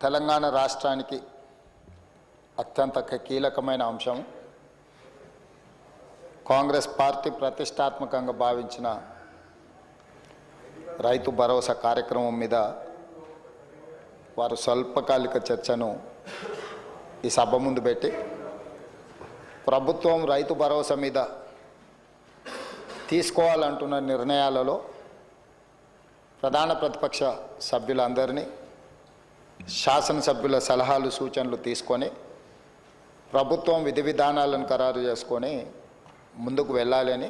తెలంగాణ రాష్ట్రానికి అత్యంత కీలకమైన అంశం కాంగ్రెస్ పార్టీ ప్రతిష్టాత్మకంగా భావించిన రైతు భరోసా కార్యక్రమం మీద వారు స్వల్పకాలిక చర్చను ఈ సభ ముందు పెట్టి ప్రభుత్వం రైతు భరోసా మీద తీసుకోవాలంటున్న నిర్ణయాలలో ప్రధాన ప్రతిపక్ష సభ్యులందరినీ శాసనసభ్యుల సలహాలు సూచనలు తీసుకొని ప్రభుత్వం విధి విధానాలను ఖరారు చేసుకొని ముందుకు వెళ్ళాలని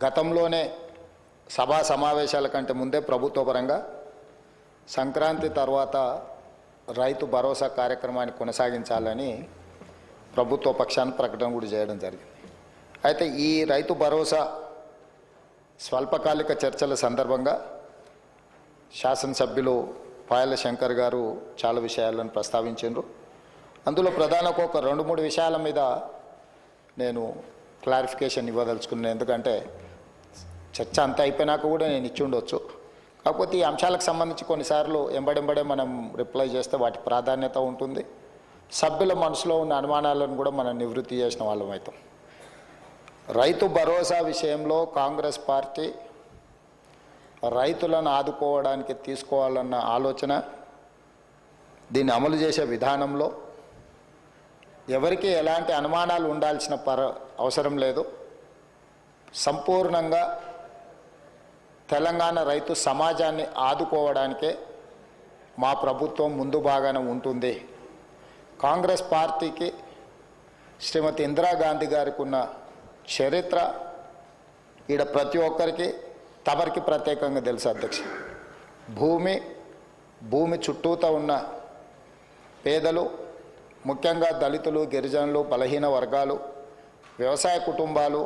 గతంలోనే సభా సమావేశాల కంటే ముందే ప్రభుత్వ పరంగా సంక్రాంతి తర్వాత రైతు భరోసా కార్యక్రమాన్ని కొనసాగించాలని ప్రభుత్వ పక్షాన్ని ప్రకటన కూడా చేయడం జరిగింది. అయితే ఈ రైతు భరోసా స్వల్పకాలిక చర్చల సందర్భంగా శాసనసభ్యులు పాయల శంకర్ గారు చాలా విషయాలను ప్రస్తావించారు. అందులో ప్రధానంగా ఒక 2-3 విషయాల మీద నేను క్లారిఫికేషన్ ఇవ్వదలుచుకున్నాను. ఎందుకంటే చర్చ అంతా అయిపోయినాక కూడా నేను ఇచ్చి ఉండొచ్చు. కాకపోతే ఈ అంశాలకు సంబంధించి కొన్నిసార్లు ఎంబడెంబడే మనం రిప్లై చేస్తే వాటి ప్రాధాన్యత ఉంటుంది. సభ్యుల మనసులో ఉన్న అనుమానాలను కూడా మనం నివృత్తి చేసిన వాళ్ళం అవుతాం. రైతు భరోసా విషయంలో కాంగ్రెస్ పార్టీ రైతులను ఆదుకోవడానికి తీసుకోవాలన్న ఆలోచన, దీన్ని అమలు చేసే విధానంలో ఎవరికి ఎలాంటి అనుమానాలు ఉండాల్సిన అవసరం లేదు. సంపూర్ణంగా తెలంగాణ రైతు సమాజాన్ని ఆదుకోవడానికే మా ప్రభుత్వం ముందు భాగాన ఉంటుంది. కాంగ్రెస్ పార్టీకి శ్రీమతి ఇందిరాగాంధీ గారికి ఉన్న చరిత్ర ఈడ ప్రతి ఒక్కరికి తమరికి ప్రత్యేకంగా తెలుసు అధ్యక్ష. భూమి చుట్టూతా ఉన్న పేదలు, ముఖ్యంగా దళితులు, గిరిజనులు, బలహీన వర్గాలు, వ్యవసాయ కుటుంబాలు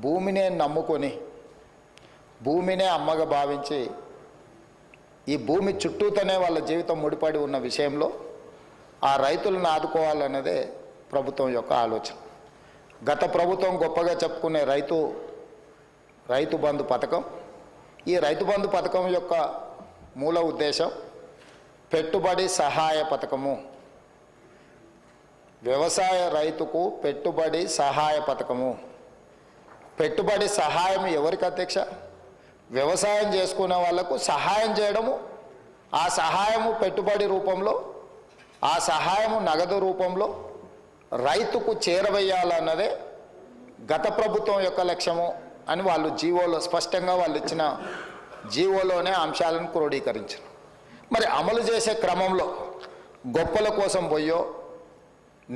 భూమినే నమ్ముకొని భూమినే అమ్మగా భావించి ఈ భూమి చుట్టూతోనే వాళ్ళ జీవితం ముడిపడి ఉన్న విషయంలో ఆ రైతులను ఆదుకోవాలన్నదే ప్రభుత్వం యొక్క ఆలోచన. గత ప్రభుత్వం గొప్పగా చెప్పుకునే రైతు బంధు పథకం, ఈ రైతు బంధు పథకం యొక్క మూల ఉద్దేశం పెట్టుబడి సహాయ పథకము. వ్యవసాయ రైతుకు పెట్టుబడి సహాయ పథకము. పెట్టుబడి సహాయం ఎవరికి అధ్యక్ష? వ్యవసాయం చేసుకునే వాళ్లకు సహాయం చేయడము, ఆ సహాయము పెట్టుబడి రూపంలో, ఆ సహాయము నగదు రూపంలో రైతుకు చేరవేయాలన్నదే గత ప్రభుత్వం యొక్క లక్ష్యము అని వాళ్ళు జీవోలో స్పష్టంగా వాళ్ళు ఇచ్చిన జీవోలోనే అంశాలను క్రోడీకరించారు. మరి అమలు చేసే క్రమంలో గొప్పల కోసం పోయో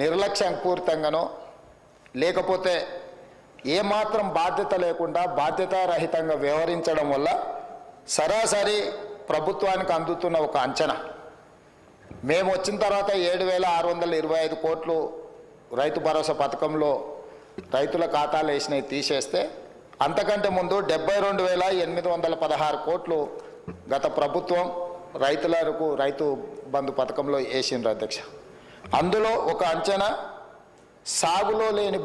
నిర్లక్ష్యపూరితంగానో లేకపోతే ఏమాత్రం బాధ్యత లేకుండా బాధ్యతారహితంగా వ్యవహరించడం వల్ల సరాసరి ప్రభుత్వానికి అందుతున్న ఒక అంచనా, మేము వచ్చిన తర్వాత 7,625 కోట్లు రైతు భరోసా పథకంలో రైతుల ఖాతాలు వేసినవి తీసేస్తే అంతకంటే ముందు 72,816 కోట్లు గత ప్రభుత్వం రైతులకు రైతు బంధు పథకంలో వేసిండ్రు అధ్యక్ష. అందులో ఒక అంచనా సాగులో లేని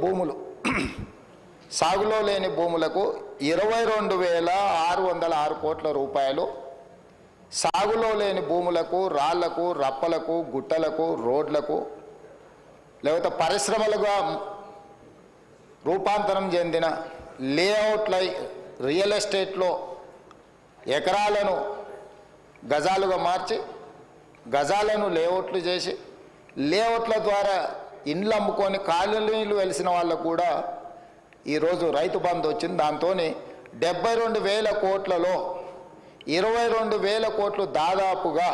భూములకు 22,606 కోట్ల రూపాయలు, సాగులో లేని భూములకు, రాళ్లకు, రప్పలకు, గుట్టలకు, రోడ్లకు, లేకపోతే పరిశ్రమలుగా రూపాంతరం చెందిన లేఅవుట్లై రియల్ ఎస్టేట్లో ఎకరాలను గజాలుగా మార్చి గజాలను లేఅవుట్లు చేసి లేఅవుట్ల ద్వారా ఇండ్లు అమ్ముకొని కాలనీలు వెలిసిన వాళ్ళకు కూడా ఈరోజు రైతు బంధు వచ్చింది. దాంతో 72,000 కోట్లలో 22,000 కోట్లు దాదాపుగా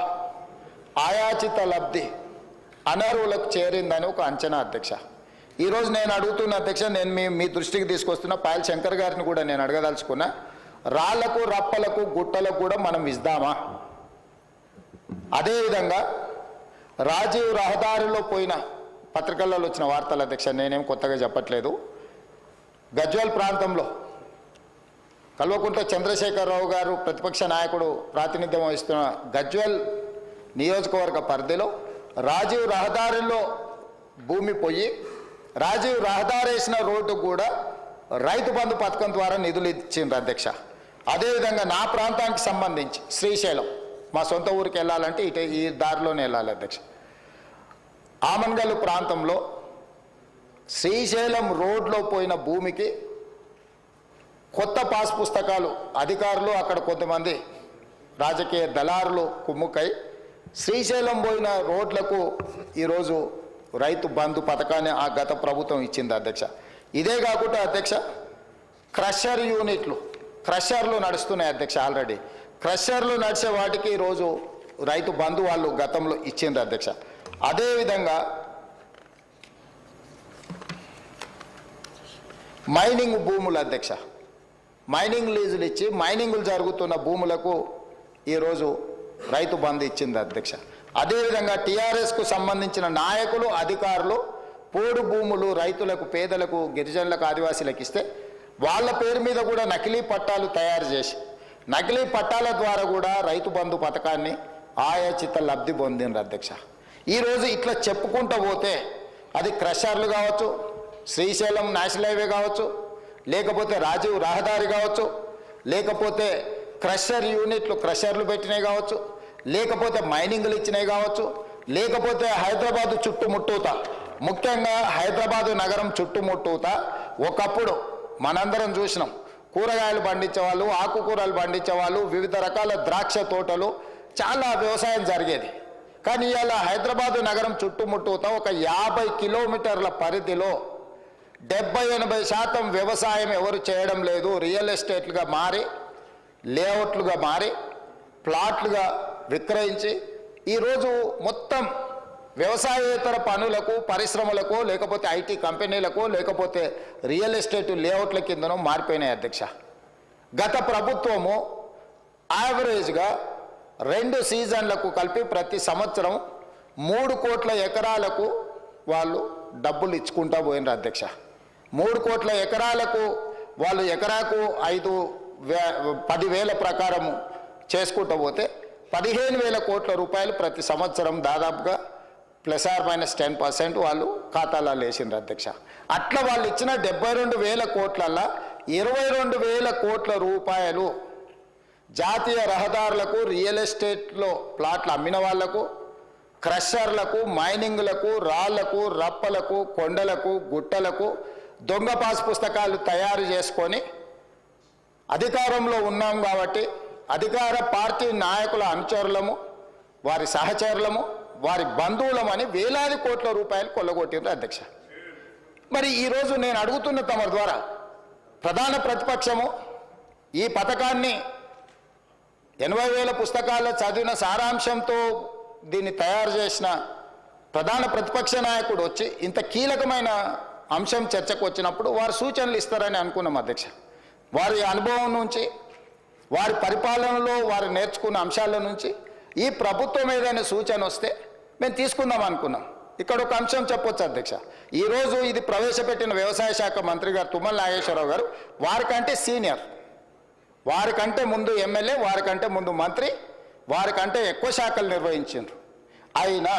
ఆయాచిత లబ్ధి అనర్హులకు చేరిందని ఒక అంచనా అధ్యక్ష. ఈరోజు నేను అడుగుతున్న అధ్యక్ష, నేను మీ దృష్టికి తీసుకొస్తున్న పాయల్ శంకర్ గారిని కూడా నేను అడగదలుచుకున్నా, రాళ్లకు, రప్పలకు, గుట్టలకు కూడా మనం ఇద్దామా? అదేవిధంగా రాజీవ్ రహదారిలో పోయిన పత్రికల్లో వచ్చిన వార్తల అధ్యక్ష, నేనేం కొత్తగా చెప్పట్లేదు, గజ్వేల్ ప్రాంతంలో కల్వకుంట్ల చంద్రశేఖరరావు గారు ప్రతిపక్ష నాయకుడు ప్రాతినిధ్యం వహిస్తున్న గజ్వేల్ నియోజకవర్గ పరిధిలో రాజీవ్ రహదారిలో భూమి పోయి రాజీవ్ రహదారి వేసిన రోడ్డు కూడా రైతు బంధు పథకం ద్వారా నిధులు ఇచ్చిండ్రు అధ్యక్ష. అదేవిధంగా నా ప్రాంతానికి సంబంధించి శ్రీశైలం మా సొంత ఊరికి వెళ్ళాలంటే ఇటు ఈ దారిలోనే వెళ్ళాలి అధ్యక్ష. ఆమన్గల్ ప్రాంతంలో శ్రీశైలం రోడ్లో పోయిన భూమికి కొత్త పాస్ పుస్తకాలు అధికారులు అక్కడ కొంతమంది రాజకీయ దళారులు కుమ్ముకై శ్రీశైలం పోయిన రోడ్లకు ఈరోజు రైతు బంధు పథకాన్ని ఆ గత ప్రభుత్వం ఇచ్చింది అధ్యక్ష. ఇదే కాకుండా అధ్యక్ష క్రషర్ యూనిట్లు క్రషర్లు నడుస్తున్నాయి అధ్యక్ష. ఆల్రెడీ క్రషర్లు నడిచే వాటికి ఈరోజు రైతు బంధు వాళ్ళు గతంలో ఇచ్చింది అధ్యక్ష. అదేవిధంగా మైనింగ్ భూములు అధ్యక్ష, మైనింగ్ లీజులు ఇచ్చి మైనింగులు జరుగుతున్న భూములకు ఈరోజు రైతు బంధు ఇచ్చింది అధ్యక్ష. అదేవిధంగా టీఆర్ఎస్కు సంబంధించిన నాయకులు అధికారులు పోడు భూములు రైతులకు పేదలకు గిరిజనులకు ఆదివాసీలకు ఇస్తే వాళ్ళ పేరు మీద కూడా నకిలీ పట్టాలు తయారు చేసి నకిలీ పట్టాల ద్వారా కూడా రైతు బంధు పథకాన్ని ఆయాచిత లబ్ధి పొందిండ్రు అధ్యక్ష. ఈరోజు ఇట్లా చెప్పుకుంటూ పోతే అది క్రషర్లు కావచ్చు, శ్రీశైలం నేషనల్ హైవే కావచ్చు, లేకపోతే రాజీవ్ రహదారి కావచ్చు, లేకపోతే క్రషర్ యూనిట్లు క్రషర్లు పెట్టినవి కావచ్చు, లేకపోతే మైనింగ్లు ఇచ్చినవి కావచ్చు, లేకపోతే హైదరాబాదు చుట్టుముట్టూత ముఖ్యంగా హైదరాబాదు నగరం చుట్టుముట్టూత ఒకప్పుడు మనందరం చూసినాం. కూరగాయలు పండించేవాళ్ళు, ఆకుకూరలు పండించేవాళ్ళు, వివిధ రకాల ద్రాక్ష తోటలు, చాలా వ్యవసాయం జరిగేది. కానీ ఇవాళ హైదరాబాదు నగరం చుట్టుముట్టూత ఒక 50 కిలోమీటర్ల పరిధిలో 70-80% వ్యవసాయం ఎవరు చేయడం లేదు. రియల్ ఎస్టేట్లుగా మారి, లేఅవుట్లుగా మారి, ప్లాట్లుగా విక్రయించి ఈరోజు మొత్తం వ్యవసాయేతర పనులకు, పరిశ్రమలకు, లేకపోతే ఐటీ కంపెనీలకు, లేకపోతే రియల్ ఎస్టేట్ లేఅవుట్ల కిందనో మారిపోయినాయి అధ్యక్ష. గత ప్రభుత్వము యావరేజ్గా 2 సీజన్లకు కలిపి ప్రతి సంవత్సరం 3 కోట్ల ఎకరాలకు వాళ్ళు డబ్బులు ఇచ్చుకుంటా పోయినారు అధ్యక్ష. 3 కోట్ల ఎకరాలకు వాళ్ళు ఎకరాకు 10,000 ప్రకారము చేసుకుంటూ పోతే 15,000 కోట్ల రూపాయలు ప్రతి సంవత్సరం దాదాపుగా ±10% వాళ్ళు ఖాతాలలో వేసిండ్రు అధ్యక్ష. అట్లా వాళ్ళు ఇచ్చిన 72,000 కోట్లల్లో 22,000 కోట్ల రూపాయలు జాతీయ రహదారులకు, రియల్ ఎస్టేట్లో ప్లాట్లు అమ్మిన వాళ్లకు, క్రషర్లకు, మైనింగ్లకు, రాళ్లకు, రప్పలకు, కొండలకు, గుట్టలకు దొంగ పాస్ పుస్తకాలు తయారు చేసుకొని అధికారంలో ఉన్నాం కాబట్టి అధికార పార్టీ నాయకుల అనుచరులము, వారి సహచరులము, వారి బంధువులమని వేలాది కోట్ల రూపాయలు కొల్లగొట్టిండ్రు అధ్యక్ష. మరి ఈరోజు నేను అడుగుతున్న తమ ద్వారా ప్రధాన ప్రతిపక్షము ఈ పథకాన్ని 80,000 పుస్తకాల్లో చదివిన సారాంశంతో దీన్ని తయారు చేసిన ప్రధాన ప్రతిపక్ష నాయకుడు వచ్చి ఇంత కీలకమైన అంశం చర్చకు వచ్చినప్పుడు వారు సూచనలు ఇస్తారని అనుకున్నాం అధ్యక్ష. వారి అనుభవం నుంచి, వారి పరిపాలనలో వారు నేర్చుకున్న అంశాల నుంచి ఈ ప్రభుత్వం ఏదైనా సూచన వస్తే మేము తీసుకుందాం అనుకున్నాం. ఇక్కడ ఒక అంశం చెప్పొచ్చు అధ్యక్ష. ఈరోజు ఇది ప్రవేశపెట్టిన వ్యవసాయ శాఖ మంత్రి గారు తుమ్మల నాగేశ్వరరావు గారు వారికంటే సీనియర్, వారికంటే ముందు ఎమ్మెల్యే, వారికంటే ముందు మంత్రి, వారికంటే ఎక్కువ శాఖలు నిర్వహించారు. అయినా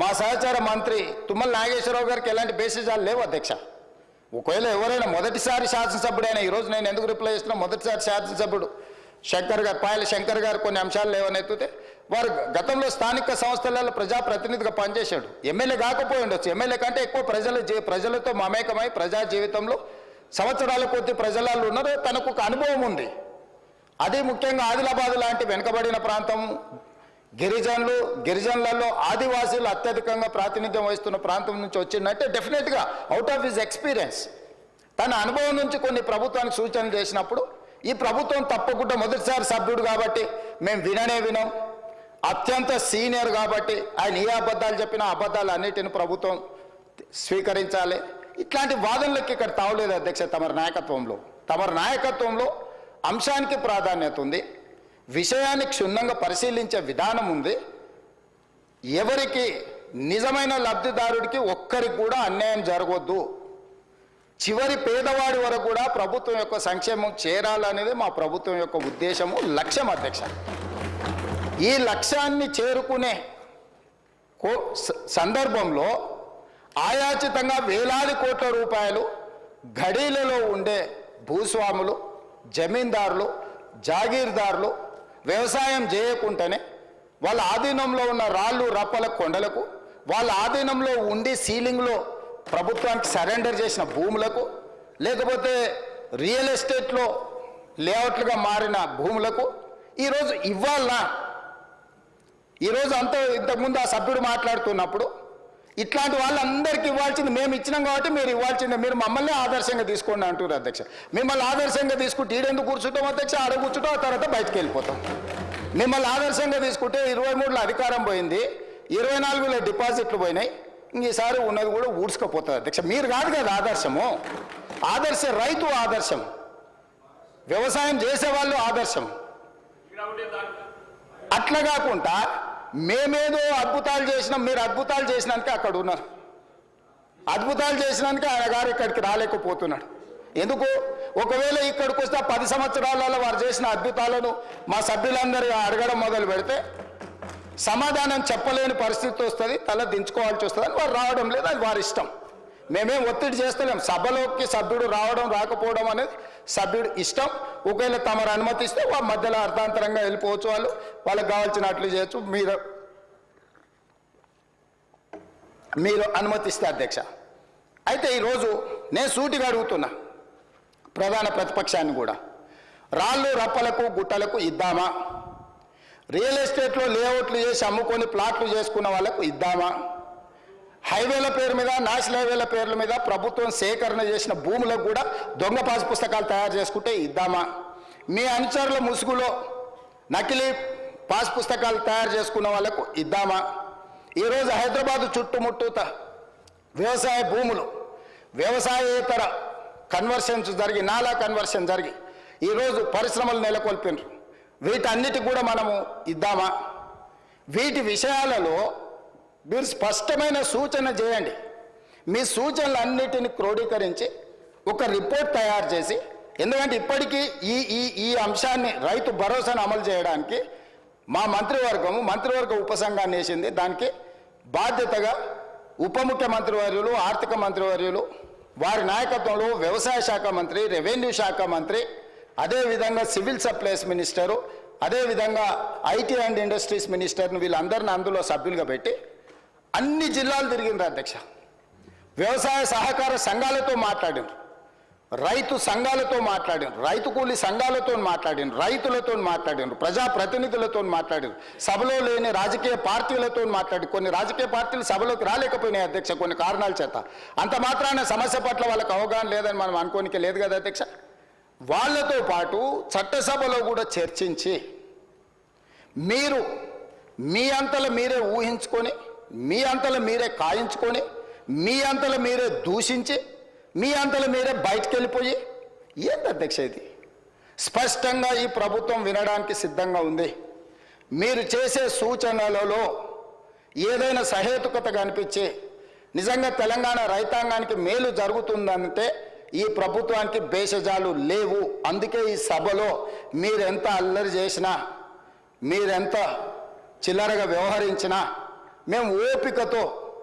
మా సహచార మంత్రి తుమ్మల నాగేశ్వరరావు గారికి ఎలాంటి బేసిజాలు లేవు అధ్యక్ష. ఒకవేళ ఎవరైనా మొదటిసారి శాసనసభ్యుడైనా, ఈరోజు నేను ఎందుకు రిప్లై చేస్తున్నా, మొదటిసారి శాసనసభ్యుడు శంకర్ గారు, పాయల శంకర్ గారు కొన్ని అంశాలు లేవనెత్తితే వారు గతంలో స్థానిక సంస్థలలో ప్రజాప్రతినిధిగా పనిచేశాడు. ఎమ్మెల్యే కాకపోయి ఉండొచ్చు, ఎమ్మెల్యే కంటే ఎక్కువ ప్రజలతో మమేకమై ప్రజా జీవితంలో సంవత్సరాల కొద్ది ప్రజలలో ఉన్నారు. తనకు ఒక అనుభవం ఉంది. అది ముఖ్యంగా ఆదిలాబాద్ లాంటి వెనుకబడిన ప్రాంతం, గిరిజనులలో ఆదివాసీలు అత్యధికంగా ప్రాతినిధ్యం వహిస్తున్న ప్రాంతం నుంచి వచ్చిందంటే డెఫినెట్గా అవుట్ ఆఫ్ హిజ్ ఎక్స్పీరియన్స్ తన అనుభవం నుంచి కొన్ని ప్రభుత్వానికి సూచనలు చేసినప్పుడు ఈ ప్రభుత్వం తప్పకుండా మొదటిసారి సభ్యుడు కాబట్టి మేము వినం, అత్యంత సీనియర్ కాబట్టి ఆయన ఏ అబద్ధాలు చెప్పినా అబద్ధాలు అన్నిటిని ప్రభుత్వం స్వీకరించాలి. ఇట్లాంటి వాదనలకి ఇక్కడ తావలేదు అధ్యక్ష. తమరి నాయకత్వంలో అంశానికి ప్రాధాన్యత ఉంది, విషయాన్ని క్షుణ్ణంగా పరిశీలించే విధానం ఉంది. ఎవరికి నిజమైన లబ్ధిదారుడికి ఒక్కరికి కూడా అన్యాయం జరగొద్దు, చివరి పేదవాడి వరకు కూడా ప్రభుత్వం యొక్క సంక్షేమం చేరాలనేది మా ప్రభుత్వం యొక్క ఉద్దేశము, లక్ష్యం అధ్యక్ష. ఈ లక్ష్యాన్ని చేరుకునే సందర్భంలో ఆయాచితంగా వేలాది కోట్ల రూపాయలు గడీలలో ఉండే భూస్వాములు, జమీందారులు, జాగీర్దారులు, వ్యవసాయం చేయకుండానే వాళ్ళ ఆధీనంలో ఉన్న రాళ్ళు రప్పల కొండలకు, వాళ్ళ ఆధీనంలో ఉండి సీలింగ్లో ప్రభుత్వానికి సరెండర్ చేసిన భూములకు, లేకపోతే రియల్ ఎస్టేట్లో లేఅవుట్లుగా మారిన భూములకు ఈరోజు ఇవ్వాలనా? ఈరోజు అంతా ఇంతకుముందు ఆ సభ్యుడు మాట్లాడుతున్నప్పుడు ఇట్లాంటి వాళ్ళందరికీ ఇవ్వాల్సింది మేము ఇచ్చినాం కాబట్టి మీరు ఇవ్వాల్సిందే, మీరు మమ్మల్ని ఆదర్శంగా తీసుకోండి అంటారు అధ్యక్ష. మిమ్మల్ని ఆదర్శంగా తీసుకుంటే ఈడెందుకు కూర్చుంటాం అధ్యక్ష? ఆడ కూర్చుంటాం, ఆ తర్వాత బయటకు వెళ్ళిపోతాం. మిమ్మల్ని ఆదర్శంగా తీసుకుంటే 23లో అధికారం పోయింది, 24లో డిపాజిట్లు పోయినాయి, ఈసారి ఉన్నది కూడా ఊడ్చుకపోతుంది అధ్యక్ష. మీరు కాదు కదా ఆదర్శము, ఆదర్శ రైతు ఆదర్శం, వ్యవసాయం చేసేవాళ్ళు ఆదర్శం. అట్లా కాకుండా మేమేదో అద్భుతాలు చేసినాం, మీరు అద్భుతాలు చేసినానికి అక్కడ ఉన్నారు, అద్భుతాలు చేసినానికి ఆయన గారు ఇక్కడికి రాలేకపోతున్నాడు. ఎందుకు? ఒకవేళ ఇక్కడికి వస్తే 10 సంవత్సరాలలో వారు చేసిన అద్భుతాలను మా సభ్యులందరూ అడగడం మొదలు పెడితే సమాధానం చెప్పలేని పరిస్థితి వస్తుంది, తల దించుకోవాల్సి వస్తుంది అని వారు రావడం లేదు, అది వారి ఇష్టం. మేమేం ఒత్తిడి చేస్తలేం. సభలోకి సభ్యుడు రావడం రాకపోవడం అనేది సభ్యుడు ఇష్టం. ఒకవేళ తమరు అనుమతిస్తే వాళ్ళ మధ్యలో అర్థాంతరంగా వెళ్ళిపోవచ్చు, వాళ్ళకి కావాల్సినట్లు చేయొచ్చు, మీరు అనుమతిస్తే అధ్యక్ష. అయితే ఈరోజు నేను సూటిగా అడుగుతున్నా ప్రధాన ప్రతిపక్షాన్ని కూడా, రాళ్ళు రప్పలకు గుట్టలకు ఇద్దామా? రియల్ ఎస్టేట్లో లేఅవుట్లు చేసి అమ్ముకొని ప్లాట్లు చేసుకున్న వాళ్ళకు ఇద్దామా? హైవేల పేరు మీద, నేషనల్ హైవేల పేర్ల మీద ప్రభుత్వం సేకరణ చేసిన భూములకు కూడా దొంగ పాస్ పుస్తకాలు తయారు చేసుకుంటే ఇద్దామా? మీ అనుచరుల ముసుగులో నకిలీ పాస్ పుస్తకాలు తయారు చేసుకున్న వాళ్ళకు ఇద్దామా? ఈరోజు హైదరాబాద్ చుట్టుముట్టూత వ్యవసాయ భూములు, వ్యవసాయేతర కన్వర్షన్స్ జరిగి, నాలా కన్వర్షన్ జరిగి ఈరోజు పరిశ్రమలు నెలకొల్పినారు. వీటన్నిటి కూడా మనము ఇద్దామా? వీటి విషయాలలో మీరు స్పష్టమైన సూచన చేయండి. మీ సూచనలన్నిటిని క్రోడీకరించి ఒక రిపోర్ట్ తయారు చేసి, ఎందుకంటే ఇప్పటికీ ఈ అంశాన్ని రైతు భరోసాను అమలు చేయడానికి మా మంత్రివర్గ ఉపసంఘాన్ని వేసింది. దానికి బాధ్యతగా ఉప ముఖ్యమంత్రి వర్యులు, ఆర్థిక మంత్రివర్యులు, వారి నాయకత్వంలో వ్యవసాయ శాఖ మంత్రి, రెవెన్యూ శాఖ మంత్రి, అదేవిధంగా సివిల్ సప్లైస్ మినిస్టరు, అదేవిధంగా ఐటీ అండ్ ఇండస్ట్రీస్ మినిస్టర్ని వీళ్ళందరిని అందులో సభ్యులుగా పెట్టి అన్ని జిల్లాలు తిరిగిండ్రు అధ్యక్ష. వ్యవసాయ సహకార సంఘాలతో మాట్లాడిండ్రు, రైతు సంఘాలతో మాట్లాడిండ్రు, రైతు కూలీ సంఘాలతో మాట్లాడిండ్రు, రైతులతో మాట్లాడిండ్రు, ప్రజాప్రతినిధులతో మాట్లాడిండ్రు, సభలో లేని రాజకీయ పార్టీలతో మాట్లాడి, కొన్ని రాజకీయ పార్టీలు సభలోకి రాలేకపోయినాయి అధ్యక్ష కొన్ని కారణాల చేత. అంత మాత్రాన సమస్య పట్ల వాళ్ళకి అవగాహన లేదని మనం అనుకోనికే లేదు కదా అధ్యక్ష. వాళ్ళతో పాటు చట్టసభలో కూడా చర్చించి మీరు మీ అంతలో మీరే ఊహించుకొని, మీ అంతలో మీరే కాయించుకొని, మీ అంతలో మీరే దూషించి, మీ అంతలో మీరే బయటికి వెళ్ళిపోయి, ఏంటి అధ్యక్ష ఇది? స్పష్టంగా ఈ ప్రభుత్వం వినడానికి సిద్ధంగా ఉంది. మీరు చేసే సూచనలలో ఏదైనా సహేతుకత కనిపించి నిజంగా తెలంగాణ రైతాంగానికి మేలు జరుగుతుందంటే ఈ ప్రభుత్వానికి భేషజాలు లేవు. అందుకే ఈ సభలో మీరెంత అల్లరి చేసినా, మీరెంత చిల్లరగా వ్యవహరించినా మేము ఓపికతో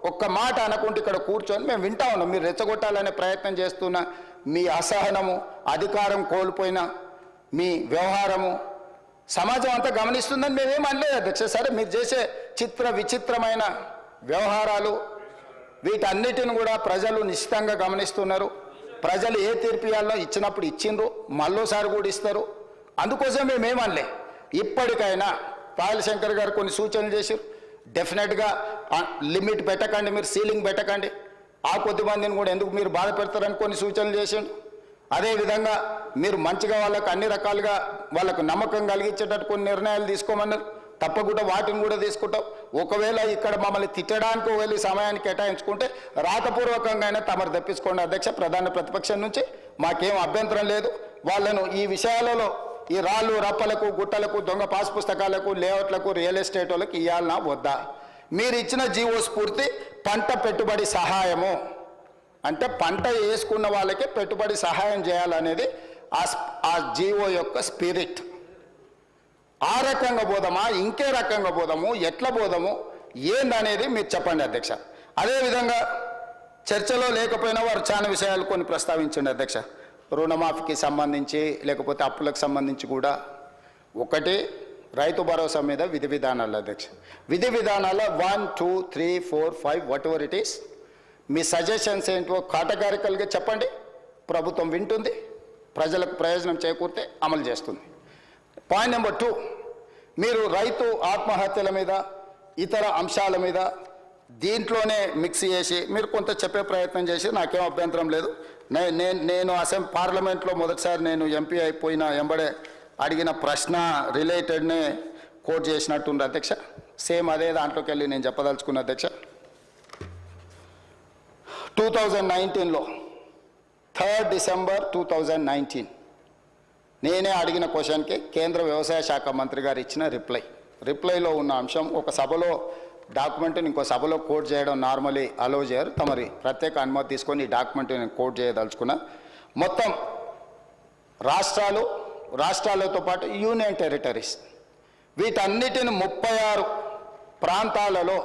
ఒక్క మాట అనుకుంటే ఇక్కడ కూర్చొని మేము వింటా ఉన్నాం. మీరు రెచ్చగొట్టాలనే ప్రయత్నం చేస్తున్న మీ అసహనము, అధికారం కోల్పోయిన మీ వ్యవహారము సమాజం అంతా గమనిస్తుందని మేమేం అనలేదు అధ్యక్ష. సరే, మీరు చేసే విచిత్రమైన వ్యవహారాలు వీటన్నిటిని కూడా ప్రజలు నిశ్చితంగా గమనిస్తున్నారు. ప్రజలు ఏ తీర్పు ఇవ్వాలో ఇచ్చినప్పుడు ఇచ్చిండ్రు, మళ్ళోసారి కూడా ఇస్తారు. అందుకోసం మేమేమనలే. ఇప్పటికైనా పాయల్ శంకర్ గారు కొన్ని సూచనలు చేశారు. డెఫినెట్గా లిమిట్ పెట్టకండి, మీరు సీలింగ్ పెట్టకండి, ఆ కొద్ది మందిని కూడా ఎందుకు మీరు బాధ పెడతారని కొన్ని సూచనలు చేసిండు. అదేవిధంగా మీరు మంచిగా వాళ్ళకు అన్ని రకాలుగా వాళ్ళకు నమ్మకం కలిగించేటట్టు కొన్ని నిర్ణయాలు తీసుకోమన్నారు. తప్పకుండా వాటిని కూడా తీసుకుంటాం. ఒకవేళ ఇక్కడ మమ్మల్ని తిట్టడానికి వెళ్ళి సమయాన్ని కేటాయించుకుంటే రాతపూర్వకంగా అయినా తమరు తెప్పించుకోండి అధ్యక్ష. ప్రధాన ప్రతిపక్షం నుంచి మాకేం అభ్యంతరం లేదు. వాళ్ళను ఈ విషయాలలో, ఈ రాళ్ళు రప్పలకు గుట్టలకు దొంగ పాస్ పుస్తకాలకు లేఅవుట్లకు రియల్ ఎస్టేట్ వాళ్ళకి ఇవ్వాలన్నా వద్దా? మీరు ఇచ్చిన జీవో స్ఫూర్తి పంట పెట్టుబడి సహాయము అంటే పంట వేసుకున్న వాళ్ళకే పెట్టుబడి సహాయం చేయాలనేది ఆ జీవో యొక్క స్పిరిట్. ఆ రకంగా పోదామా, ఇంకే రకంగా పోదాము, ఎట్లా పోదాము ఏందనేది మీరు చెప్పండి అధ్యక్ష. అదేవిధంగా చర్చలో లేకపోయినా వారు చాలా విషయాలు కొన్ని ప్రస్తావించండి అధ్యక్ష. రుణమాఫీకి సంబంధించి లేకపోతే అప్పులకు సంబంధించి కూడా ఒకటి రైతు భరోసా మీద విధి విధానాలు అధ్యక్ష. విధి విధానాల 1, 2, 3, 4, 5 what ever it is, me suggestions ఏంటో కేటగారికల్గా చెప్పండి. ప్రభుత్వం వింటుంది, ప్రజలకు ప్రయోజనం చేకూరితే అమలు చేస్తుంది. పాయింట్ నెంబర్ 2, మీరు రైతు ఆత్మహత్యల మీద ఇతర అంశాల మీద దీంట్లోనే మిక్స్ చేసి మీరు కొంత చెప్పే ప్రయత్నం చేసి నాకేం అభ్యంతరం లేదు. నేను పార్లమెంట్లో మొదటిసారి నేను ఎంపీ అయిపోయిన ఎంబడే అడిగిన ప్రశ్న రిలేటెడ్నే కోట్ చేసినట్టుంది అధ్యక్ష. సేమ్ అదే దాంట్లోకి వెళ్ళి నేను చెప్పదలుచుకున్న అధ్యక్ష. 2019లో 3 డిసెంబర్ 2019 నేనే అడిగిన క్వశ్చన్కి కేంద్ర వ్యవసాయ శాఖ మంత్రి గారు ఇచ్చిన రిప్లైలో ఉన్న అంశం ఒక సభలో డాక్యుమెంట్ని ఇంకో సభలో కోట్ చేయడం నార్మలీ అలో చేయరు. తమరి ప్రత్యేక అనుమతి తీసుకొని ఈ డాక్యుమెంట్ని నేను కోట్ చేయదలుచుకున్నా. మొత్తం రాష్ట్రాలతో పాటు యూనియన్ టెరిటరీస్ వీటన్నిటిని 36 ప్రాంతాలలో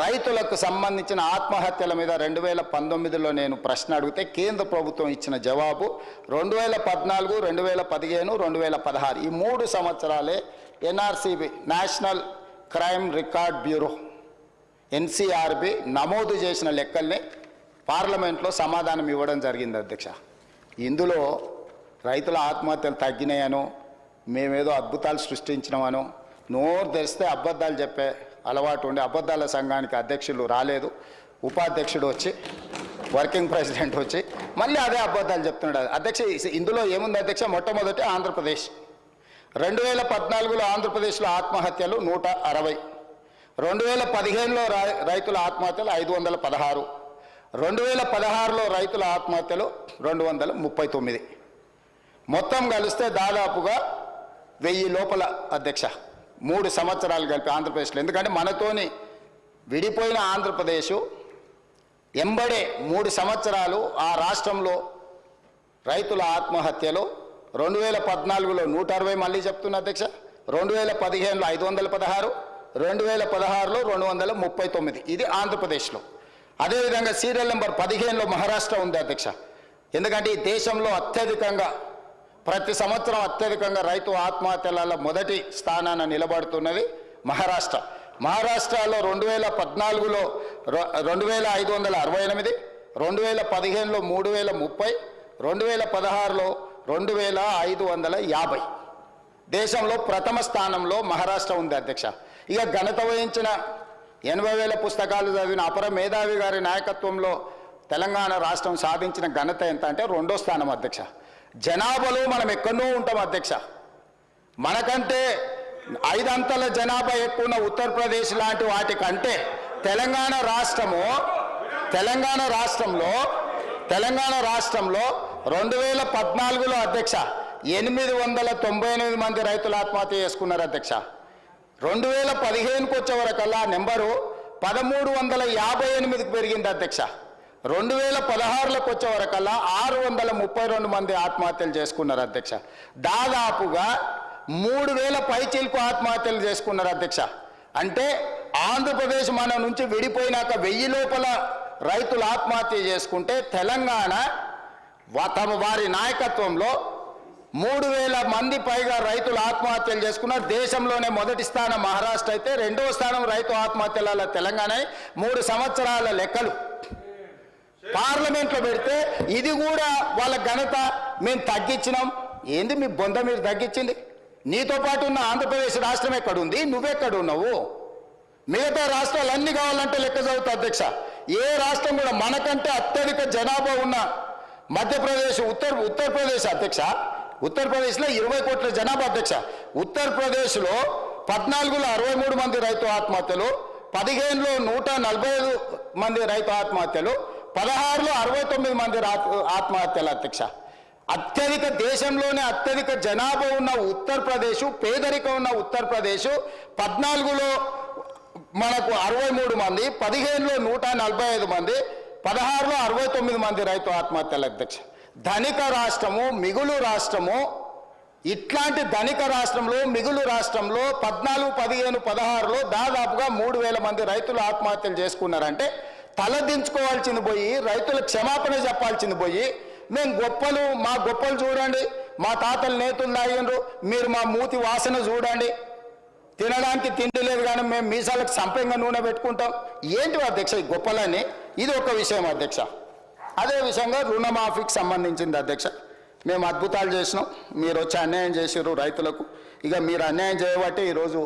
రైతులకు సంబంధించిన ఆత్మహత్యల మీద 2019లో నేను ప్రశ్న అడిగితే కేంద్ర ప్రభుత్వం ఇచ్చిన జవాబు 2014, 2015, 2016 ఈ 3 సంవత్సరాలే NRCB national crime record bureau NCRB నమోదు చేసిన లెక్కల్ని పార్లమెంట్లో సమాధానం ఇవ్వడం జరిగింది అధ్యక్ష. ఇందులో రైతుల ఆత్మహత్యలు తగ్గినాయనో మేమేదో అద్భుతాలు సృష్టించినామనో నోరు తెరిస్తే అబద్ధాలు చెప్పే అలవాటు ఉండి అబద్ధాల సంఘానికి అధ్యక్షులు రాలేదు, ఉపాధ్యక్షుడు వచ్చి వర్కింగ్ ప్రెసిడెంట్ వచ్చి మళ్ళీ అదే అబద్ధాలు చెప్తున్నాడు అధ్యక్ష. ఇందులో ఏముంది అధ్యక్ష? మొట్టమొదటి ఆంధ్రప్రదేశ్ 2014లో ఆంధ్రప్రదేశ్లో ఆత్మహత్యలు 160, 2015లో రైతుల ఆత్మహత్యలు 516, 2016లో రైతుల ఆత్మహత్యలు 239, మొత్తం కలిస్తే దాదాపుగా 1000 లోపల అధ్యక్ష 3 సంవత్సరాలు కలిపి ఆంధ్రప్రదేశ్లో. ఎందుకంటే మనతోని విడిపోయిన ఆంధ్రప్రదేశ్ ఎంబడే 3 సంవత్సరాలు ఆ రాష్ట్రంలో రైతుల ఆత్మహత్యలు 2014లో 160, మళ్ళీ చెప్తున్నా అధ్యక్ష, 2015లో 516, 2016లో 239, ఇది ఆంధ్రప్రదేశ్లో. అదేవిధంగా సీరియల్ నెంబర్ 15లో మహారాష్ట్ర ఉంది అధ్యక్ష. ఎందుకంటే ఈ దేశంలో ప్రతి సంవత్సరం అత్యధికంగా రైతు ఆత్మహత్యల మొదటి స్థానాన నిలబడుతున్నది మహారాష్ట్ర. మహారాష్ట్రలో 2014లో 2568, 2015లో 3030, 2016లో 2550. దేశంలో ప్రథమ స్థానంలో మహారాష్ట్ర ఉంది అధ్యక్ష. ఇక ఘనత వహించిన 80,000 పుస్తకాలు చదివిన అపర మేధావి గారి నాయకత్వంలో తెలంగాణ రాష్ట్రం సాధించిన ఘనత ఎంత అంటే 2వ స్థానం అధ్యక్ష. జనాభాలో మనం ఎక్కడో ఉంటాం అధ్యక్ష. మనకంటే 5 అంతల జనాభా ఎక్కువ ఉన్న ఉత్తరప్రదేశ్ లాంటి వాటికంటే తెలంగాణ రాష్ట్రంలో 2014లో అధ్యక్ష 898 మంది రైతులు ఆత్మహత్య చేసుకున్నారు అధ్యక్ష. 2015కు వచ్చే వరకల్లా నెంబరు 1358కి పెరిగింది అధ్యక్ష. 2016లోకి వచ్చే వరకల్లా 632 మంది ఆత్మహత్యలు చేసుకున్నారు అధ్యక్ష. దాదాపుగా 3000 పైచీలకు ఆత్మహత్యలు చేసుకున్నారు అధ్యక్ష. అంటే ఆంధ్రప్రదేశ్ మన నుంచి విడిపోయినాక 1000 లోపల రైతులు ఆత్మహత్య చేసుకుంటే తెలంగాణ వారి నాయకత్వంలో 3000 మంది పైగా రైతులు ఆత్మహత్యలు చేసుకున్నారు. దేశంలోనే మొదటి స్థానం మహారాష్ట్ర అయితే 2వ స్థానం రైతు ఆత్మహత్యల తెలంగాణ. 3 సంవత్సరాల లెక్కలు పార్లమెంట్లో పెడితే ఇది కూడా వాళ్ళ ఘనత మేము తగ్గించినాం. ఏంది మీ బొంద మీరు తగ్గించింది? నీతో పాటు ఉన్న ఆంధ్రప్రదేశ్ రాష్ట్రం ఎక్కడుంది, నువ్వెక్కడున్నావు? మిగతా రాష్ట్రాలన్నీ కావాలంటే లెక్క చదువుతా అధ్యక్ష. ఏ రాష్ట్రం కూడా మనకంటే అత్యధిక జనాభా ఉన్న మధ్యప్రదేశ్, ఉత్తరప్రదేశ్ అధ్యక్ష. ఉత్తరప్రదేశ్లో 20 కోట్ల జనాభా అధ్యక్ష. ఉత్తరప్రదేశ్లో 14లో 63 మంది రైతు ఆత్మహత్యలు, 15లో 145 మంది రైతు ఆత్మహత్యలు, 16లో 69 మంది ఆత్మహత్యలు అధ్యక్ష. దేశంలోనే అత్యధిక జనాభా ఉన్న ఉత్తరప్రదేశ్, పేదరికం ఉన్న ఉత్తరప్రదేశ్ 14లో మనకు 63 మంది, 15లో 145 మంది, 16లో 69 మంది రైతు ఆత్మహత్యలు అధ్యక్ష. ధనిక రాష్ట్రము, మిగులు రాష్ట్రము, ఇట్లాంటి ధనిక రాష్ట్రంలో, మిగులు రాష్ట్రంలో 14, 15, 16లో దాదాపుగా 3000 మంది రైతులు ఆత్మహత్యలు చేసుకున్నారంటే తలదించుకోవాల్సింది పోయి రైతులకు క్షమాపణ చెప్పాల్సింది పోయి మేము మా గొప్పలు చూడండి, మా తాతలు నేతులు తాగిండ్రు, మీరు మా మూతి వాసన చూడండి, తినడానికి తిండి లేదు కానీ మేము మీసాలకు సంపంగా నూనె పెట్టుకుంటాం. ఏంటి అధ్యక్ష ఈ గొప్పలని? ఇది ఒక విషయం అధ్యక్ష. అదే విషయంగా రుణమాఫీకి సంబంధించింది అధ్యక్ష. మేము అద్భుతాలు చేసినాం, మీరు వచ్చి అన్యాయం చేసారు రైతులకు. ఇక మీరు అన్యాయం చేయబట్టి ఈరోజు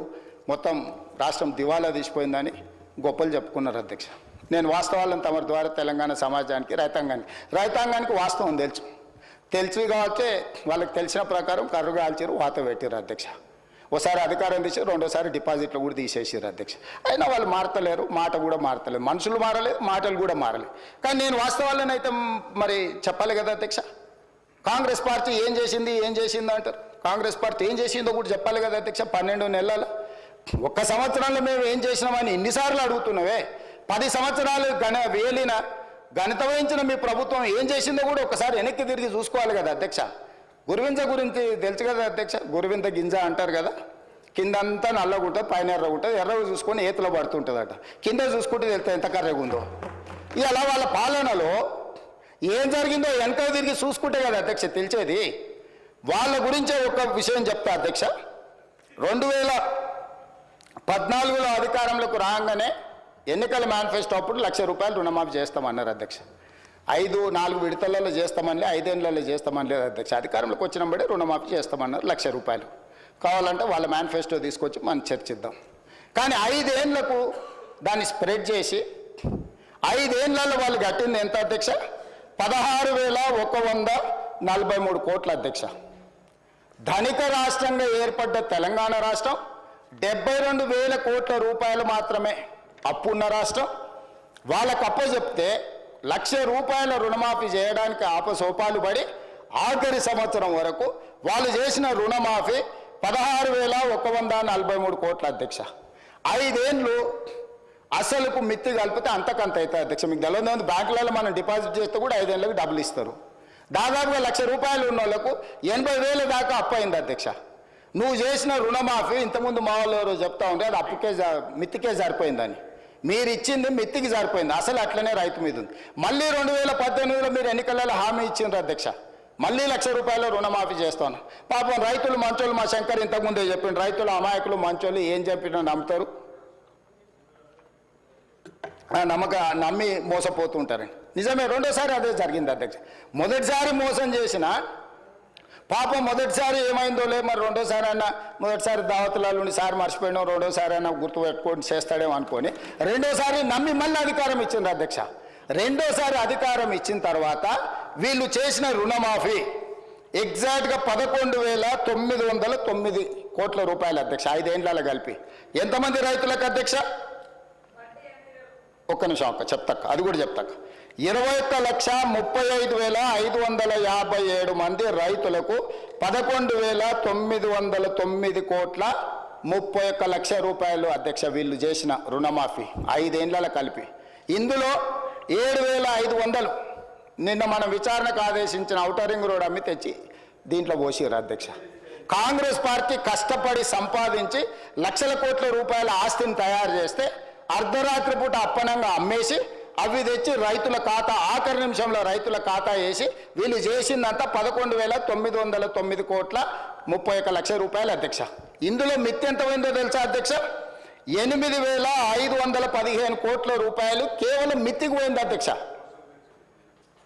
మొత్తం రాష్ట్రం దివాలా తీసిపోయిందని గొప్పలు చెప్పుకున్నారు అధ్యక్ష. నేను వాస్తవాలను తమ ద్వారా తెలంగాణ సమాజానికి రైతాంగానికి వాస్తవం తెలుసు కాబట్టి వాళ్ళకి తెలిసిన ప్రకారం కర్రు కాల్చారు, వాత పెట్టారు అధ్యక్ష. ఒకసారి అధికారం తీసి రెండోసారి డిపాజిట్లు కూడా తీసేసారు అధ్యక్ష. అయినా వాళ్ళు మారతలేరు, మాట కూడా మారతలేదు, మనుషులు మారలేదు, మాటలు కూడా మారలేదు. కానీ నేను వాస్తవాలను అయితే మరి చెప్పాలి కదా అధ్యక్ష. కాంగ్రెస్ పార్టీ ఏం చేసింది అంటారు. కాంగ్రెస్ పార్టీ ఏం చేసిందో కూడా చెప్పాలి కదా అధ్యక్ష. 12 నెలల ఒక్క సంవత్సరంలో మేము ఏం చేసినామని ఇన్నిసార్లు అడుగుతున్నావే. 10 సంవత్సరాలు ఘనత వహించిన మీ ప్రభుత్వం ఏం చేసిందో కూడా ఒకసారి వెనక్కి తిరిగి చూసుకోవాలి కదా అధ్యక్ష. గురువింజ గురించి తెలుసు కదా అధ్యక్ష. గురువింద గింజ అంటారు కదా. కిందంతా నల్లగా ఉంటుంది, పైన ఎర్రగా ఉంటుంది. ఎర్రగా చూసుకొని ఏతులో పడుతుంటుందట, కింద చూసుకుంటే తెలుస్తే ఎంత కర్రగా ఉందో. ఇలా వాళ్ళ పాలనలో ఏం జరిగిందో వెనక తిరిగి చూసుకుంటే కదా అధ్యక్ష తెలిసేది. వాళ్ళ గురించే ఒక విషయం చెప్తా అధ్యక్ష. 2014లో అధికారంలోకి రాగానే ఎన్నికల మేనిఫెస్టో అప్పుడు ₹1,00,000 రుణమాఫీ చేస్తామన్నారు అధ్యక్ష. 4 విడతలలో చేస్తామని, 5 ఏళ్ళలో చేస్తామని లేదు అధ్యక్ష. అధికారంలోకి వచ్చినప్పుడే రుణమాఫీ చేస్తామన్నారు ₹1,00,000. కావాలంటే వాళ్ళ మేనిఫెస్టో తీసుకొచ్చి మనం చర్చిద్దాం. కానీ 5 ఏళ్లకు దాన్ని స్ప్రెడ్ చేసి 5 ఏళ్లలో వాళ్ళు కట్టింది ఎంత అధ్యక్ష? 16,143 కోట్ల అధ్యక్ష. ధనిక రాష్ట్రంగా ఏర్పడ్డ తెలంగాణ రాష్ట్రం 72,000 కోట్ల రూపాయలు మాత్రమే అప్పున్న రాష్ట్రం. వాళ్ళకు అప్పచెప్తే ₹1,00,000 రుణమాఫీ చేయడానికి ఆపసోపాలు పడి ఆఖరి సంవత్సరం వరకు వాళ్ళు చేసిన రుణమాఫీ 16,143 కోట్ల అధ్యక్ష. 5 ఏళ్ళు అసలుకు మిత్తి కలిపితే అంతకంత అవుతుంది అధ్యక్ష. మీకు తెలియదు, బ్యాంకులలో మనం డిపాజిట్ చేస్తే కూడా 5 ఏళ్ళకి డబ్బులు ఇస్తారు. దాదాపుగా ₹1,00,000 ఉన్న వాళ్ళకు 80,000 దాకా అప్పు అయింది అధ్యక్ష. నువ్వు చేసిన రుణమాఫీ ఇంతకుముందు మా వాళ్ళు ఎవరో చెప్తా ఉంటే అది మిత్తికే సరిపోయిందని. మీరు ఇచ్చింది మిత్తికి సరిపోయింది, అసలు అట్లనే రైతు మీద ఉంది. మళ్ళీ 2018లో మీరు ఎన్నికలలో హామీ ఇచ్చిండ్రు అధ్యక్ష, మళ్ళీ ₹1,00,000 రుణమాఫీ చేస్తాను. పాపం రైతులు మంచోళ్ళు, మా శంకర్ ఇంతకుముందే చెప్పిండు, రైతులు అమాయకులు మంచోళ్ళు, ఏం చెప్పినా నమ్ముతారు, నమ్మి మోసపోతుంటారండి. నిజమే, రెండోసారి అదే జరిగింది అధ్యక్ష. మొదటిసారి మోసం చేసిన పాపం మొదటిసారి ఏమైందో లేదు, మరి రెండోసారి అన్న మొదటిసారి దావతులలో సారి మర్చిపోయినాం, రెండోసారి అన్న గుర్తు పెట్టుకొని చేస్తాడేమో అనుకొని రెండోసారి నమ్మి మళ్ళీ అధికారం ఇచ్చింది అధ్యక్ష. రెండోసారి అధికారం ఇచ్చిన తర్వాత వీళ్ళు చేసిన రుణమాఫీ ఎగ్జాక్ట్గా 11,909 కోట్ల రూపాయలు అధ్యక్ష. 5 ఏళ్ళ కలిపి ఎంతమంది రైతులకు అధ్యక్ష? ఒక్క నిమిషం చెప్తాక, అది కూడా చెప్తాక. 21,35,557 మంది రైతులకు 11,909 కోట్ల 31 లక్షల రూపాయలు అధ్యక్ష వీళ్ళు చేసిన రుణమాఫీ 5 ఏళ్ళ కలిపి. ఇందులో 7,500 నిన్న మనం విచారణకు ఆదేశించిన ఔటర్ రింగ్ రోడ్ అమ్మి తెచ్చి దీంట్లో పోసిరు అధ్యక్ష. కాంగ్రెస్ పార్టీ కష్టపడి సంపాదించి లక్షల కోట్ల రూపాయల ఆస్తిని తయారు చేస్తే అర్ధరాత్రి పూట అప్పనంగా అమ్మేసి అవి తెచ్చి రైతుల ఖాతా ఆఖరి నిమిషంలో రైతుల ఖాతా వేసి వీళ్ళు చేసిందంతా 11,909 కోట్ల 31 లక్షల రూపాయలు అధ్యక్ష. ఇందులో మిత్తి ఎంత పోయిందో తెలుసా అధ్యక్ష? 8,515 కోట్ల రూపాయలు కేవలం మిత్తికి పోయింది అధ్యక్ష.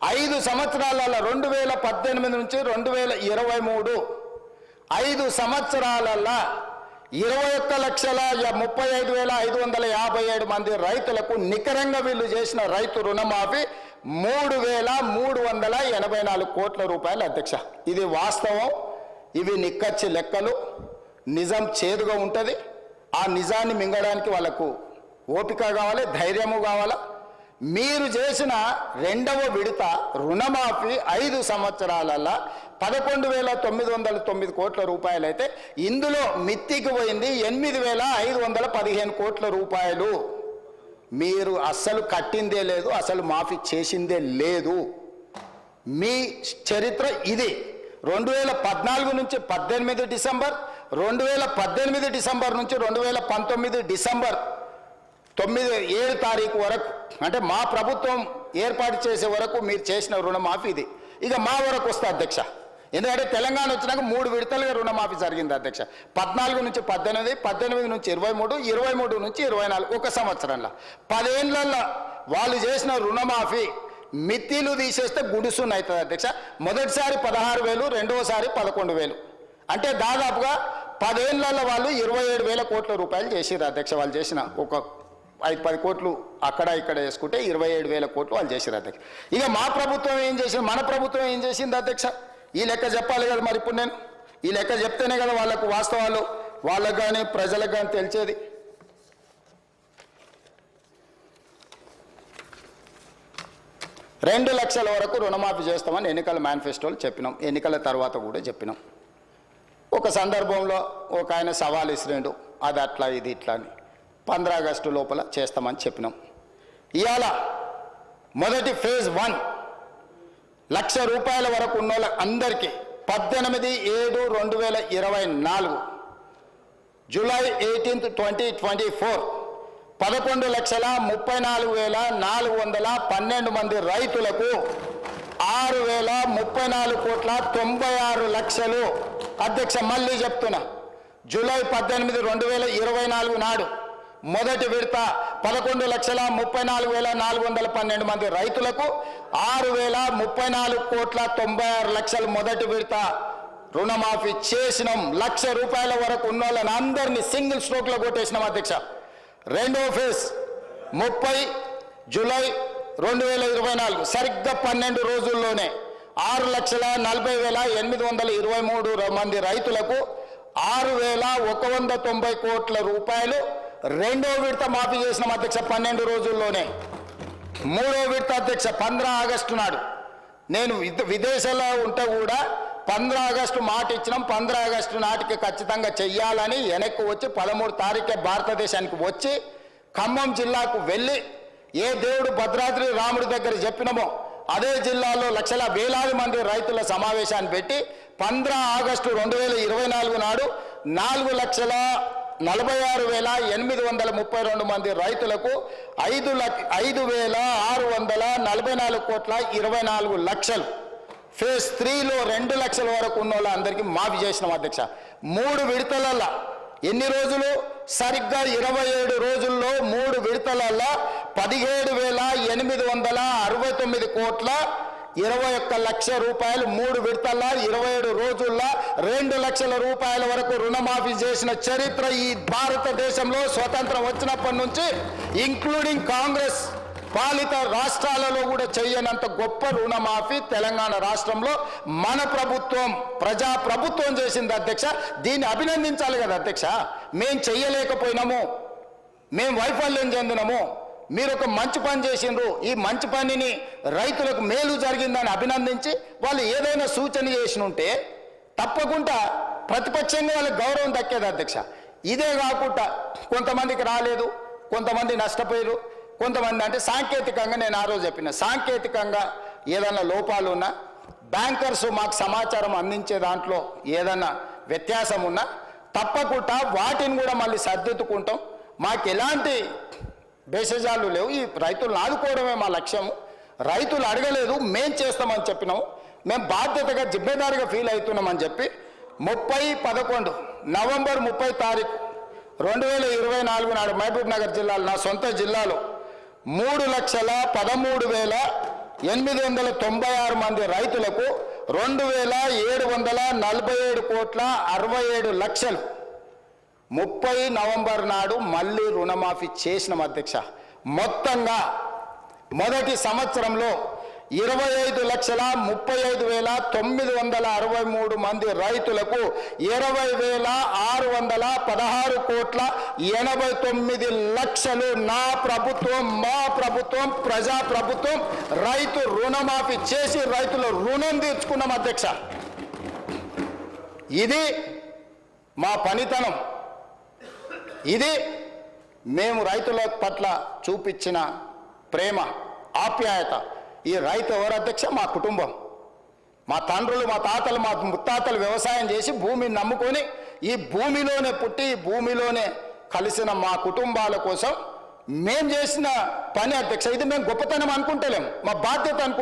5 సంవత్సరాలలో 2018 నుంచి 2023 5 సంవత్సరాలలో 21,35,557 మంది రైతులకు నికరంగా వీళ్ళు చేసిన రైతు రుణమాఫీ 3,384 కోట్ల రూపాయలు అధ్యక్ష. ఇది వాస్తవం, ఇవి నిక్కచ్చి లెక్కలు. నిజం చేదుగా ఉంటుంది, ఆ నిజాన్ని మింగడానికి వాళ్ళకు ఓపిక కావాలి, ధైర్యము కావాలా. మీరు చేసిన 2వ విడత రుణమాఫీ 5 సంవత్సరాలలో 11,909 కోట్ల రూపాయలు అయితే ఇందులో మిత్తికి పోయింది 8,515 కోట్ల రూపాయలు. మీరు అస్సలు కట్టిందే లేదు, అసలు మాఫీ చేసిందే లేదు. మీ చరిత్ర ఇది. 2014 నుంచి 18 డిసెంబర్, 2018 డిసెంబర్ నుంచి 2019 డిసెంబర్ 7 తారీఖు వరకు, అంటే మా ప్రభుత్వం ఏర్పాటు చేసే వరకు మీరు చేసిన రుణమాఫీ ఇది. ఇక మా వరకు వస్తే అధ్యక్ష, ఎందుకంటే తెలంగాణ వచ్చినాక 3 విడతలుగా రుణమాఫీ జరిగింది అధ్యక్ష. 14 నుంచి 18, 18 నుంచి 23, 23 నుంచి 24, ఒక సంవత్సరంలో 10 ఏళ్లలో వాళ్ళు చేసిన రుణమాఫీ మిత్తిలు తీసేస్తే గుడుసున్న అవుతుంది అధ్యక్ష. మొదటిసారి 16,000, రెండోసారి 11,000, అంటే దాదాపుగా 10 ఏళ్లలో వాళ్ళు 27,000 కోట్ల రూపాయలు చేసిర్రు అధ్యక్ష. వాళ్ళు చేసిన ఒక 5-10 కోట్లు అక్కడ ఇక్కడ వేసుకుంటే 27,000 కోట్లు వాళ్ళు చేసిర్రు అధ్యక్ష. ఇక మా ప్రభుత్వం ఏం చేసింది, మన ప్రభుత్వం ఏం చేసింది అధ్యక్ష? ఈ లెక్క చెప్పాలి కదా మరి. ఇప్పుడు నేను ఈ లెక్క చెప్తేనే కదా వాళ్ళకు వాస్తవాలు వాళ్ళకు కానీ ప్రజలకు కానీ తెలిసేది. రెండు లక్షల వరకు రుణమాఫీ చేస్తామని ఎన్నికల మేనిఫెస్టోలు చెప్పినాం, ఎన్నికల తర్వాత కూడా చెప్పినాం. ఒక సందర్భంలో ఒక ఆయన సవాల్ ఇసిరేండు, అది అట్లా ఇది ఇట్లా అని. 15 ఆగస్టు లోపల చేస్తామని చెప్పినాం. ఇవాళ మొదటి ఫేజ్ 1 లక్ష రూపాయల వరకు ఉన్న అందరికీ 18/7/2024 జూలై 18, 2024 11,34,412 మంది రైతులకు 6,034,96,00,000 అధ్యక్ష. మళ్ళీ చెప్తున్నా, జూలై 18, 2024 నాడు మొదటి విడత 11,34,412 మంది రైతులకు 6,034,96,00,000 మొదటి విడత రుణమాఫీ చేసినాం. 1,00,000 రూపాయల వరకు ఉన్న వాళ్ళని అందరినీ సింగిల్ స్ట్రోక్లో కొట్టేసినాం అధ్యక్ష. రెండో ఫేజ్ 30 జూలై 2024 సరిగ్గా 12 రోజుల్లోనే 6,40,823 మంది రైతులకు 6,190 కోట్ల రూపాయలు రెండో విడత మాఫీ చేసినాం అధ్యక్ష 12 రోజుల్లోనే. మూడో విడత అధ్యక్ష 15 ఆగస్టు నాడు, నేను విదేశాల్లో ఉంటే కూడా 15 ఆగస్టు మాట ఇచ్చినాం. 15 ఆగస్టు నాటికి ఖచ్చితంగా చెయ్యాలని వెనక్కి వచ్చి 13 తారీఖే భారతదేశానికి వచ్చి ఖమ్మం జిల్లాకు వెళ్ళి ఏ దేవుడు భద్రాద్రి రాముడి దగ్గర చెప్పినామో అదే జిల్లాలో లక్షల వేలాది మంది రైతుల సమావేశాన్ని పెట్టి 15 ఆగస్టు 2024 నాడు 4,46,832 మంది రైతులకు 5,644 కోట్ల 24 లక్షలు ఫేజ్ 3లో 2 లక్షల వరకు ఉన్న వాళ్ళందరికీ మాఫీ చేసినాం అధ్యక్ష. 3 విడతలలో ఎన్ని రోజులు? సరిగ్గా 27 రోజుల్లో 3 విడతలలో 17,869 కోట్ల 21 లక్షల రూపాయలు 3 విడతల్లో 27 రోజుల్లో 2 లక్షల రూపాయల వరకు రుణమాఫీ చేసిన చరిత్ర ఈ భారతదేశంలో స్వతంత్రం వచ్చినప్పటి నుంచి ఇంక్లూడింగ్ కాంగ్రెస్ పాలిత రాష్ట్రాలలో కూడా చేయనంత గొప్ప రుణమాఫీ తెలంగాణ రాష్ట్రంలో మన ప్రభుత్వం ప్రజా ప్రభుత్వం చేసింది అధ్యక్ష. దీన్ని అభినందించాలి కదా అధ్యక్ష. మేం చెయ్యలేకపోయినాము, మేం వైఫల్యం చెందినాము, మీరు ఒక మంచి పని చేసిండ్రు, ఈ మంచి పనిని రైతులకు మేలు జరిగిందని అభినందించి వాళ్ళు ఏదైనా సూచన చేసినుంటే తప్పకుండా ప్రతిపక్షంగా వాళ్ళకి గౌరవం దక్కేది అధ్యక్ష. ఇదే కాకుండా కొంతమందికి రాలేదు, కొంతమంది నష్టపోయారు, కొంతమంది అంటే సాంకేతికంగా నేను ఆ రోజు చెప్పిన సాంకేతికంగా ఏదైనా లోపాలు ఉన్నా బ్యాంకర్స్ మాకు సమాచారం అందించే దాంట్లో ఏదన్నా వ్యత్యాసం ఉన్నా తప్పకుండా వాటిని కూడా మళ్ళీ సర్దిద్దుకుంటాం. మాకు ఎలాంటి బేసజాలు లేవు, ఈ రైతులను ఆదుకోవడమే మా లక్ష్యము. రైతులు అడగలేదు, మేం చేస్తామని చెప్పినాము. మేము బాధ్యతగా జిమ్మేదారిగా ఫీల్ అవుతున్నామని చెప్పి 30/11 నవంబర్ 30 తారీఖు 2024 నాడు మహబూబ్ నగర్ జిల్లాలో నా సొంత జిల్లాలో 3,13,896 మంది రైతులకు 2,747 కోట్ల 67 లక్షలు 30 నవంబర్ నాడు మళ్ళీ రుణమాఫీ చేసినాం అధ్యక్ష. మొత్తంగా మొదటి సంవత్సరంలో 25,35,963 మంది రైతులకు 20,616 కోట్ల 89 లక్షలు నా ప్రభుత్వం, మా ప్రభుత్వం, ప్రజా ప్రభుత్వం రైతు రుణమాఫీ చేసి రైతుల రుణం తీర్చుకున్నాం అధ్యక్ష. ఇది మా పనితనం, ఇది మేము రైతుల పట్ల చూపించిన ప్రేమ ఆప్యాయత. ఈ రైతు ఎవరు అధ్యక్ష? మా కుటుంబం, మా తండ్రులు, మా తాతలు, మా ముత్తాతలు వ్యవసాయం చేసి భూమిని నమ్ముకొని ఈ భూమిలోనే పుట్టి ఈ భూమిలోనే కలిసిన మా కుటుంబాల కోసం మేం చేసిన పని అధ్యక్ష. ఇది మేము గొప్పతనం అనుకుంటలేము, మా బాధ్యత అనుకుంటాం.